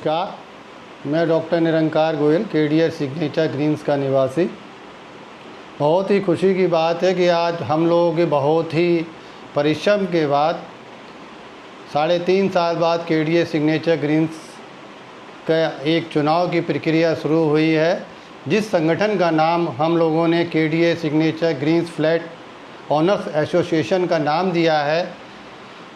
नमस्कार। मैं डॉक्टर निरंकार Goyal, KDA signature Green's का निवासी। बहुत ही खुशी की बात है कि आज हम लोगों के बहुत ही परिश्रम के बाद 3.5 साल बाद केडीए सिग्नेचर ग्रीन्स का एक चुनाव की प्रक्रिया शुरू हुई है, जिस संगठन का नाम हम लोगों ने KDA signature greens flat owners association का नाम दिया है।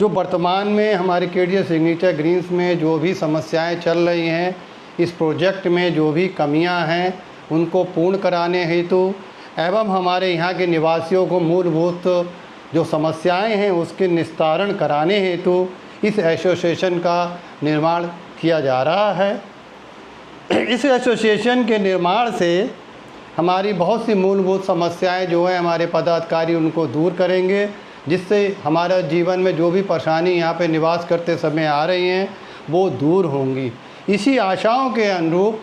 जो वर्तमान में हमारे केडीए सिग्नेचर ग्रीन्स में जो भी समस्याएं चल रही हैं, इस प्रोजेक्ट में जो भी कमियां हैं उनको पूर्ण कराने हेतु एवं हमारे यहाँ के निवासियों को मूलभूत जो समस्याएं हैं उसके निस्तारण कराने हेतु इस एसोसिएशन का निर्माण किया जा रहा है। इस एसोसिएशन के निर्माण से हमारी बहुत सी मूलभूत समस्याएं जो हैं हमारे पदाधिकारी उनको दूर करेंगे, जिससे हमारा जीवन में जो भी परेशानी यहाँ पे निवास करते समय आ रही हैं वो दूर होंगी। इसी आशाओं के अनुरूप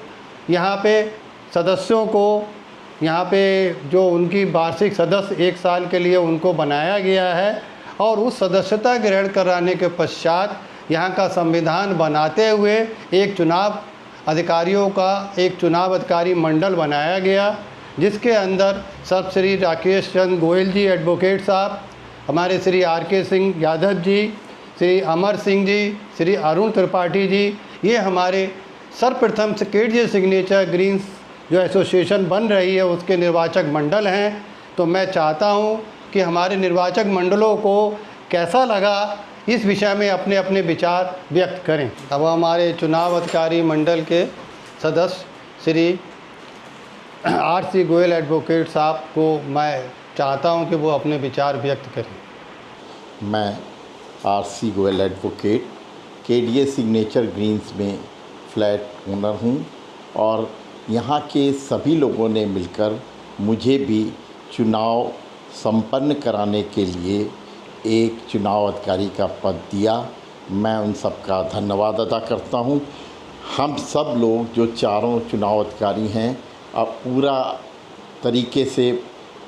यहाँ पे सदस्यों को यहाँ पे जो उनकी वार्षिक सदस्य 1 साल के लिए उनको बनाया गया है और उस सदस्यता ग्रहण कराने के पश्चात यहाँ का संविधान बनाते हुए एक चुनाव अधिकारी मंडल बनाया गया, जिसके अंदर सब श्री राकेश चंद्र गोयल जी एडवोकेट साहब, हमारे श्री आर.के. सिंह यादव जी, श्री अमर सिंह जी, श्री अरुण त्रिपाठी जी, ये हमारे सर्वप्रथम से केडीए सिग्नेचर ग्रीन्स जो एसोसिएशन बन रही है उसके निर्वाचक मंडल हैं। तो मैं चाहता हूँ कि हमारे निर्वाचक मंडलों को कैसा लगा इस विषय में अपने अपने विचार व्यक्त करें। अब हमारे चुनाव अधिकारी मंडल के सदस्य श्री आर.सी. गोयल एडवोकेट साहब को मैं चाहता हूं कि वो अपने विचार व्यक्त करें। मैं R C. Goyal advocate KDA signature greens में फ्लैट ओनर हूं और यहाँ के सभी लोगों ने मिलकर मुझे भी चुनाव संपन्न कराने के लिए एक चुनाव अधिकारी का पद दिया। मैं उन सब का धन्यवाद अदा करता हूं। हम सब लोग जो चारों चुनाव अधिकारी हैं अब पूरा तरीके से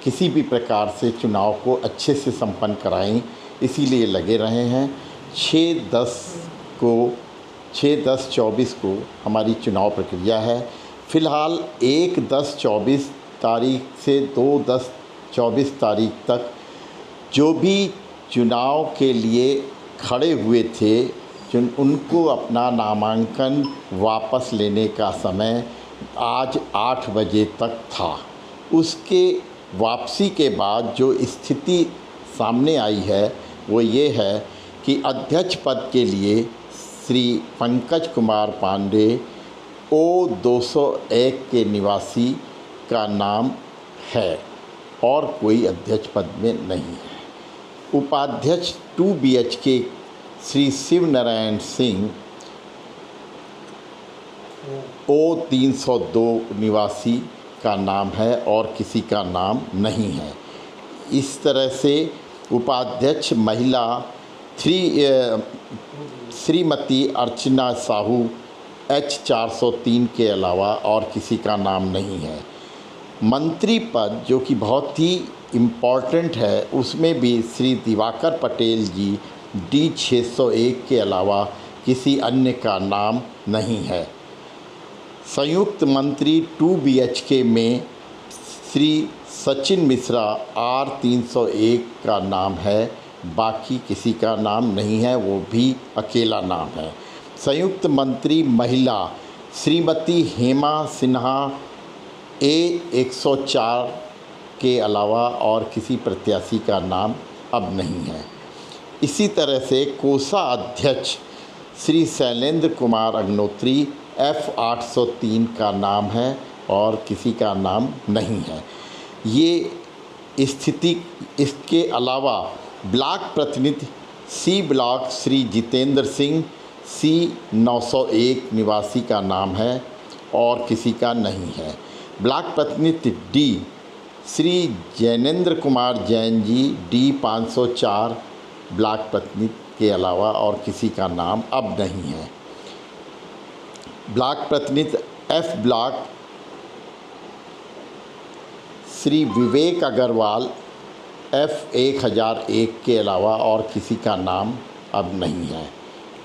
किसी भी प्रकार से चुनाव को अच्छे से संपन्न कराएं, इसीलिए लगे रहे हैं। 6/10/24 को हमारी चुनाव प्रक्रिया है। फ़िलहाल 1/10/24 तारीख से 2/10/24 तारीख तक जो भी चुनाव के लिए खड़े हुए थे उनको अपना नामांकन वापस लेने का समय आज 8 बजे तक था। उसके वापसी के बाद जो स्थिति सामने आई है वो ये है कि अध्यक्ष पद के लिए श्री पंकज कुमार पांडे O201 के निवासी का नाम है और कोई अध्यक्ष पद में नहीं है। उपाध्यक्ष 2BHK श्री शिव नारायण सिंह O302 निवासी का नाम है और किसी का नाम नहीं है। इस तरह से उपाध्यक्ष महिला श्रीमती अर्चना साहू H403 के अलावा और किसी का नाम नहीं है। मंत्री पद जो कि बहुत ही इम्पॉर्टेंट है उसमें भी श्री दिवाकर पटेल जी D601 के अलावा किसी अन्य का नाम नहीं है। संयुक्त मंत्री 2BHK में श्री सचिन मिश्रा R301 का नाम है, बाकी किसी का नाम नहीं है, वो भी अकेला नाम है। संयुक्त मंत्री महिला श्रीमती हेमा सिन्हा A104 के अलावा और किसी प्रत्याशी का नाम अब नहीं है। इसी तरह से कोषा अध्यक्ष श्री शैलेंद्र कुमार अग्नोत्री F803 का नाम है और किसी का नाम नहीं है। ये स्थिति इसके अलावा ब्लॉक प्रतिनिधि C block Shri Jitendra Singh C901 निवासी का नाम है और किसी का नहीं है। ब्लॉक प्रतिनिधि D Shri Jainendra Kumar Jain ji D504 block प्रतिनिधि के अलावा और किसी का नाम अब नहीं है। ब्लॉक प्रतिनिधि F block Shri Vivek Agarwal F1001 के अलावा और किसी का नाम अब नहीं है।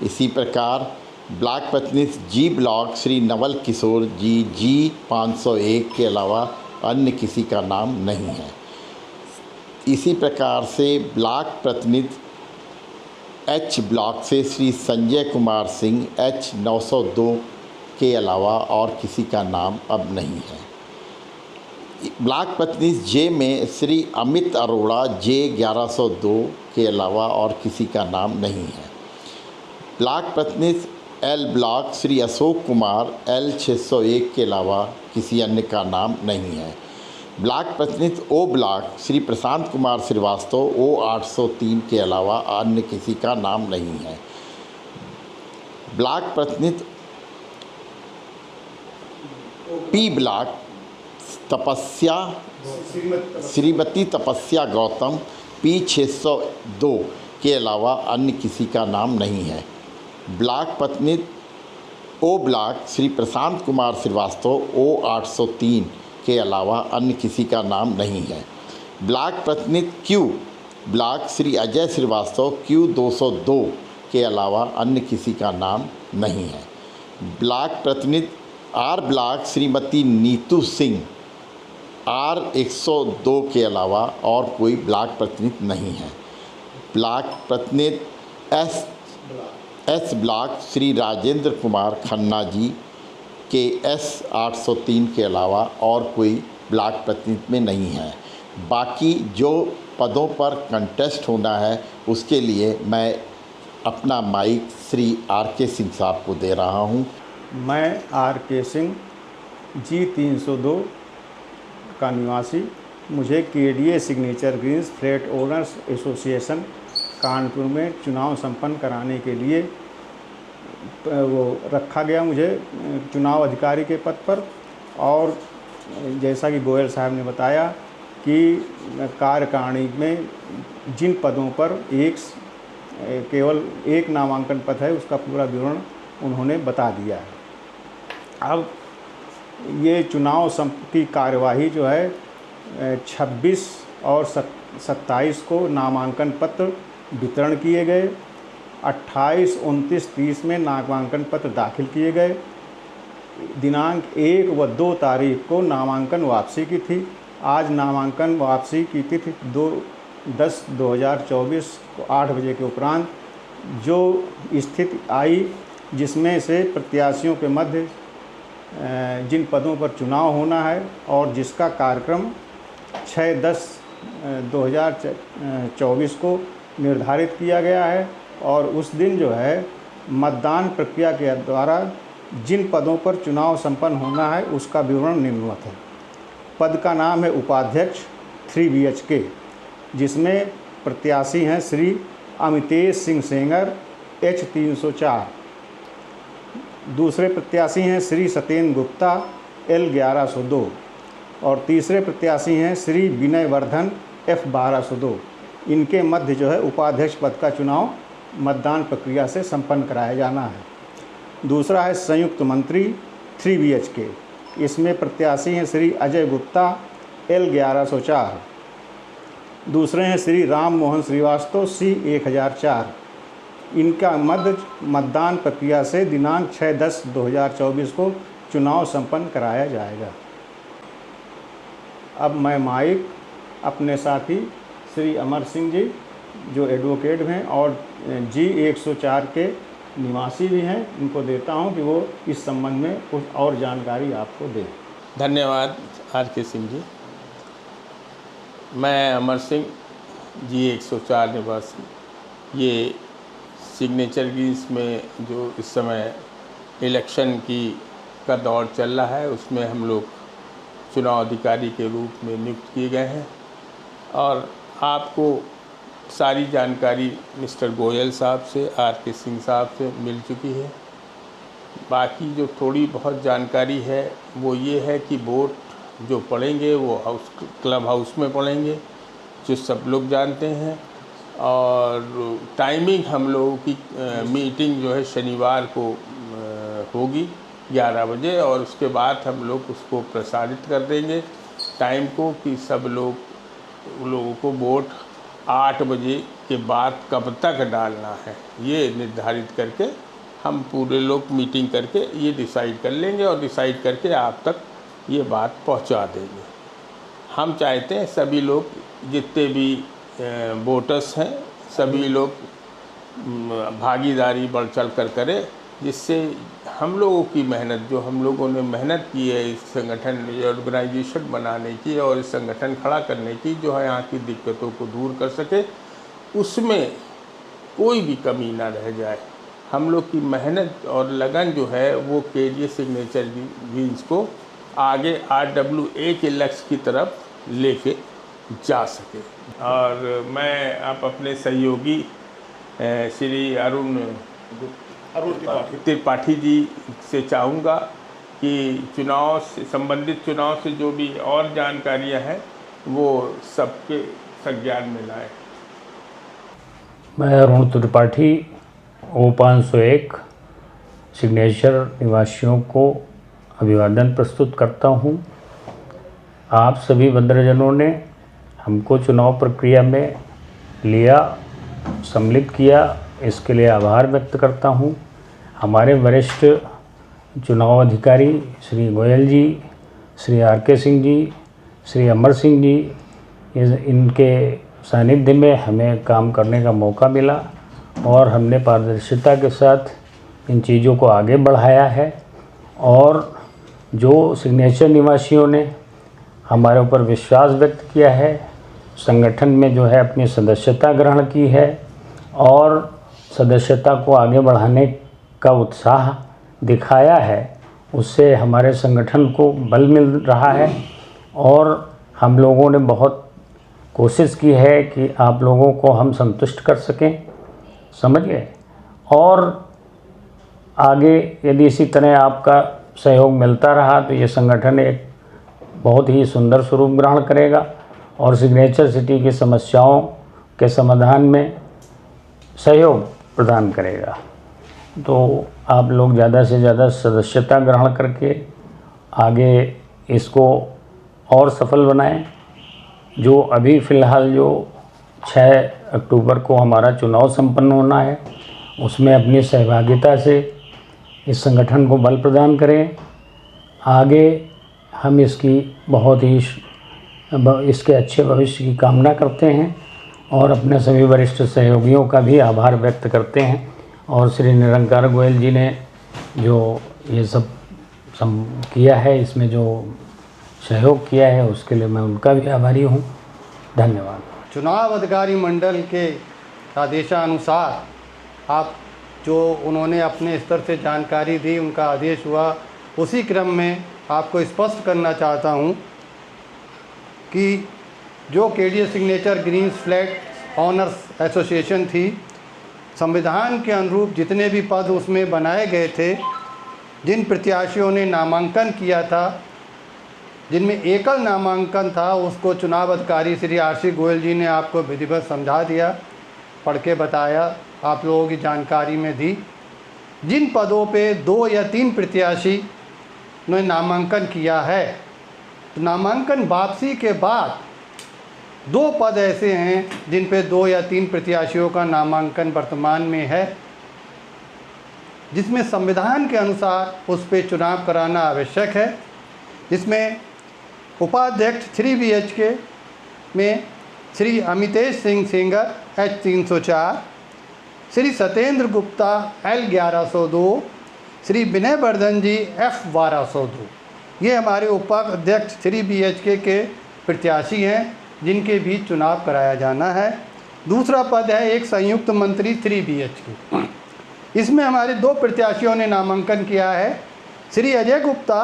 इसी प्रकार ब्लॉक प्रतिनिधि जी ब्लॉक श्री नवल किशोर जी जी 501 के अलावा अन्य किसी का नाम नहीं है। इसी प्रकार से ब्लॉक प्रतिनिधि एच ब्लॉक से श्री संजय कुमार सिंह एच 902 के अलावा और किसी का नाम अब नहीं है। ब्लॉक प्रतिनिधि जे में श्री अमित अरोड़ा जे 1102 के अलावा और किसी का नाम नहीं है। ब्लॉक प्रतिनिधि L block Shri Ashok Kumar L 601 के अलावा किसी अन्य का नाम नहीं है। ब्लॉक प्रतिनिधि ओ ब्लॉक श्री प्रशांत कुमार श्रीवास्तव ओ 803 के अलावा अन्य किसी का नाम नहीं है। ब्लॉक प्रतिनिधि पी ब्लॉक तपस्या श्रीमती तपस्या गौतम पी 602 के अलावा अन्य किसी का नाम नहीं है। ब्लॉक प्रतिनिधि ओ ब्लॉक श्री प्रशांत कुमार श्रीवास्तव ओ 803 के अलावा अन्य किसी का नाम नहीं है। ब्लॉक प्रतिनिधि Q block Shri Ajay Srivastava Q 202 के अलावा अन्य किसी का नाम नहीं है। ब्लॉक प्रतिनिधि R block Shrimati Neetu Singh R 102 के अलावा और कोई ब्लॉक प्रतिनिधि नहीं है। ब्लॉक प्रतिनिधि एस ब्लॉक श्री राजेंद्र कुमार खन्ना जी के एस 803 के अलावा और कोई ब्लॉक प्रतिनिधि में नहीं है। बाकी जो पदों पर कंटेस्ट होना है उसके लिए मैं अपना माइक श्री आर के सिंह साहब को दे रहा हूं। मैं आर के सिंह जी 302 का निवासी, मुझे KDA signature greens flat owners association Kanpur में चुनाव संपन्न कराने के लिए वो रखा गया मुझे चुनाव अधिकारी के पद पर। और जैसा कि गोयल साहब ने बताया कि कार्यकारिणी में जिन पदों पर केवल एक नामांकन पद है उसका पूरा विवरण उन्होंने बता दिया है। अब ये चुनाव की कार्यवाही जो है 26 और 27 को नामांकन पत्र वितरण किए गए, 28, 29, 30 में नामांकन पत्र दाखिल किए गए। दिनांक 1 व 2 तारीख को नामांकन वापसी की थी। आज नामांकन वापसी की तिथि 2/10/2024 को 8 बजे के उपरांत जो स्थिति आई, जिसमें से प्रत्याशियों के मध्य जिन पदों पर चुनाव होना है और जिसका कार्यक्रम 6/10/2024 को निर्धारित किया गया है। और उस दिन जो है मतदान प्रक्रिया के द्वारा जिन पदों पर चुनाव संपन्न होना है उसका विवरण निम्नवत है। पद का नाम है उपाध्यक्ष 3 BHK, जिसमें प्रत्याशी हैं श्री अमितेश सिंह सेंगर H 304। दूसरे प्रत्याशी हैं श्री सत्येंद्र गुप्ता L 1102 और तीसरे प्रत्याशी हैं श्री विनय वर्धन F 1202। इनके मध्य जो है उपाध्यक्ष पद का चुनाव मतदान प्रक्रिया से संपन्न कराया जाना है। दूसरा है संयुक्त मंत्री 3 BHK, इसमें प्रत्याशी हैं श्री अजय गुप्ता L 1104। दूसरे हैं श्री राम मोहन श्रीवास्तव C 1004। इनका मध्य मतदान प्रक्रिया से दिनांक 6/10/2024 को चुनाव संपन्न कराया जाएगा। अब मैं माइक अपने साथी श्री अमर सिंह जी जो एडवोकेट हैं और G 104 के निवासी भी हैं, इनको देता हूं कि वो इस संबंध में कुछ और जानकारी आपको दें। धन्यवाद आर के सिंह जी। मैं अमर सिंह G 104 निवासी। ये सिग्नेचर ग्रीन्स में जो इस समय इलेक्शन का दौर चल रहा है उसमें हम लोग चुनाव अधिकारी के रूप में नियुक्त किए गए हैं और आपको सारी जानकारी मिस्टर गोयल साहब से, आर के सिंह साहब से मिल चुकी है। बाकी जो थोड़ी बहुत जानकारी है वो ये है कि वोट जो पड़ेंगे वो क्लब हाउस में पड़ेंगे, जो सब लोग जानते हैं। और टाइमिंग हम लोगों की मीटिंग जो है शनिवार को होगी 11 बजे और उसके बाद हम लोग उसको प्रसारित कर देंगे टाइम को कि सब लोगों को वोट 8 बजे के बाद कब तक डालना है ये निर्धारित करके हम पूरे लोग मीटिंग करके ये डिसाइड कर लेंगे और डिसाइड करके आप तक ये बात पहुंचा देंगे। हम चाहते हैं सभी लोग जितने भी वोटर्स हैं सभी लोग भागीदारी बढ़ चढ़ कर करें, जिससे हम लोगों की मेहनत जो हम लोगों ने मेहनत की है इस संगठन ऑर्गेनाइजेशन बनाने की और इस संगठन खड़ा करने की, जो है यहाँ की दिक्कतों को दूर कर सके, उसमें कोई भी कमी ना रह जाए। हम लोग की मेहनत और लगन जो है वो केडीए सिग्नेचर ग्रीन्स को आगे RWA के लक्ष्य की तरफ लेके जा सके। और मैं आप अपने सहयोगी श्री अरुण त्रिपाठी जी से चाहूँगा कि चुनाव से संबंधित चुनाव से जो भी और जानकारियाँ हैं वो सबके संज्ञान में लाएँ। मैं अरुण त्रिपाठी O501 सिग्नेचर निवासियों को अभिवादन प्रस्तुत करता हूं। आप सभी भद्रजनों ने हमको चुनाव प्रक्रिया में लिया, सम्मिलित किया, इसके लिए आभार व्यक्त करता हूं। हमारे वरिष्ठ चुनाव अधिकारी श्री गोयल जी, श्री RK सिंह जी, श्री अमर सिंह जी, इनके सानिध्य में हमें काम करने का मौका मिला और हमने पारदर्शिता के साथ इन चीज़ों को आगे बढ़ाया है। और जो सिग्नेचर निवासियों ने हमारे ऊपर विश्वास व्यक्त किया है, संगठन में जो है अपनी सदस्यता ग्रहण की है और सदस्यता को आगे बढ़ाने का उत्साह दिखाया है, उससे हमारे संगठन को बल मिल रहा है। और हम लोगों ने बहुत कोशिश की है कि आप लोगों को हम संतुष्ट कर सकें, समझ गए। और आगे यदि इसी तरह आपका सहयोग मिलता रहा तो ये संगठन एक बहुत ही सुंदर स्वरूप ग्रहण करेगा और सिग्नेचर सिटी की समस्याओं के समाधान में सहयोग प्रदान करेगा। तो आप लोग ज़्यादा से ज़्यादा सदस्यता ग्रहण करके आगे इसको और सफल बनाएं। जो अभी फ़िलहाल जो 6 अक्टूबर को हमारा चुनाव संपन्न होना है, उसमें अपनी सहभागिता से इस संगठन को बल प्रदान करें। आगे हम इसकी बहुत ही इसके अच्छे भविष्य की कामना करते हैं और अपने सभी वरिष्ठ सहयोगियों का भी आभार व्यक्त करते हैं। और श्री निरंकार गोयल जी ने जो ये सब किया है, इसमें जो सहयोग किया है, उसके लिए मैं उनका भी आभारी हूँ। धन्यवाद। चुनाव अधिकारी मंडल के आदेशानुसार आप जो उन्होंने अपने स्तर से जानकारी दी, उनका आदेश हुआ, उसी क्रम में आपको स्पष्ट करना चाहता हूं कि जो KDA signature greens flat owners association थी, संविधान के अनुरूप जितने भी पद उसमें बनाए गए थे, जिन प्रत्याशियों ने नामांकन किया था, जिनमें एकल नामांकन था, उसको चुनाव अधिकारी श्री RC गोयल जी ने आपको विधिवत समझा दिया, पढ़ के बताया, आप लोगों की जानकारी में दी। जिन पदों पे 2 या 3 प्रत्याशी ने नामांकन किया है, तो नामांकन वापसी के बाद 2 पद ऐसे हैं जिन पे 2 या 3 प्रत्याशियों का नामांकन वर्तमान में है, जिसमें संविधान के अनुसार उस पे चुनाव कराना आवश्यक है। जिसमें उपाध्यक्ष 3 BHK में श्री अमितेश सिंह सेंगर H304, श्री सत्येंद्र गुप्ता L1102, श्री विनय वर्धन जी F1202, ये हमारे उपाध्यक्ष 3 BHK के प्रत्याशी हैं जिनके भी चुनाव कराया जाना है। दूसरा पद है एक संयुक्त मंत्री 3 BHK। इसमें हमारे 2 प्रत्याशियों ने नामांकन किया है, श्री अजय गुप्ता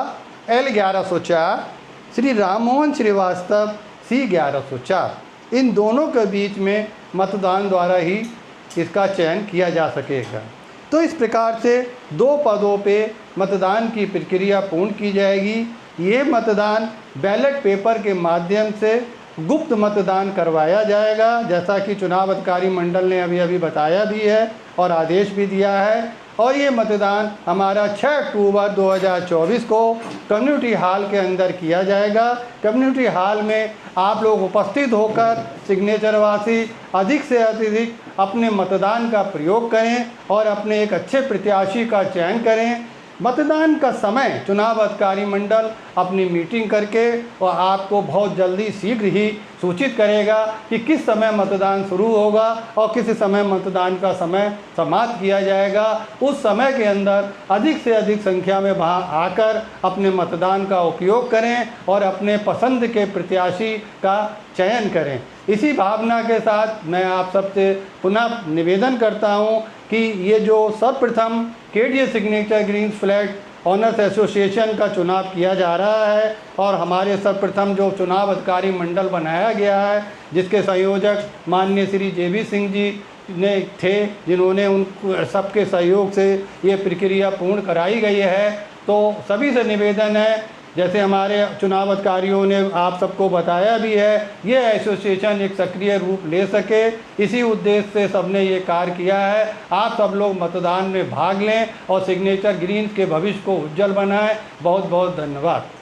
L1104, श्री राममोहन श्रीवास्तव C1104। इन दोनों के बीच में मतदान द्वारा ही इसका चयन किया जा सकेगा। तो इस प्रकार से 2 पदों पे मतदान की प्रक्रिया पूर्ण की जाएगी। ये मतदान बैलेट पेपर के माध्यम से गुप्त मतदान करवाया जाएगा, जैसा कि चुनाव अधिकारी मंडल ने अभी बताया भी है और आदेश भी दिया है। और ये मतदान हमारा 6 अक्टूबर 2024 को कम्युनिटी हॉल के अंदर किया जाएगा। कम्युनिटी हॉल में आप लोग उपस्थित होकर सिग्नेचरवासी अधिक से अधिक अपने मतदान का प्रयोग करें और अपने एक अच्छे प्रत्याशी का चयन करें। मतदान का समय चुनाव अधिकारी मंडल अपनी मीटिंग करके और आपको बहुत जल्दी शीघ्र ही सूचित करेगा कि किस समय मतदान शुरू होगा और किस समय मतदान का समय समाप्त किया जाएगा। उस समय के अंदर अधिक से अधिक संख्या में वहां आकर अपने मतदान का उपयोग करें और अपने पसंद के प्रत्याशी का चयन करें। इसी भावना के साथ मैं आप सबसे पुनः निवेदन करता हूं कि ये जो सर्वप्रथम KDA signature greens flat owners association का चुनाव किया जा रहा है और हमारे सर्वप्रथम जो चुनाव अधिकारी मंडल बनाया गया है, जिसके संयोजक माननीय श्री JB सिंह जी ने थे, जिन्होंने उन सबके सहयोग से ये प्रक्रिया पूर्ण कराई गई है। तो सभी से निवेदन है, जैसे हमारे चुनाव अधिकारियों ने आप सबको बताया भी है, ये एसोसिएशन एक सक्रिय रूप ले सके, इसी उद्देश्य से सबने ये कार्य किया है। आप सब लोग मतदान में भाग लें और सिग्नेचर ग्रीन्स के भविष्य को उज्जवल बनाएं। बहुत बहुत धन्यवाद।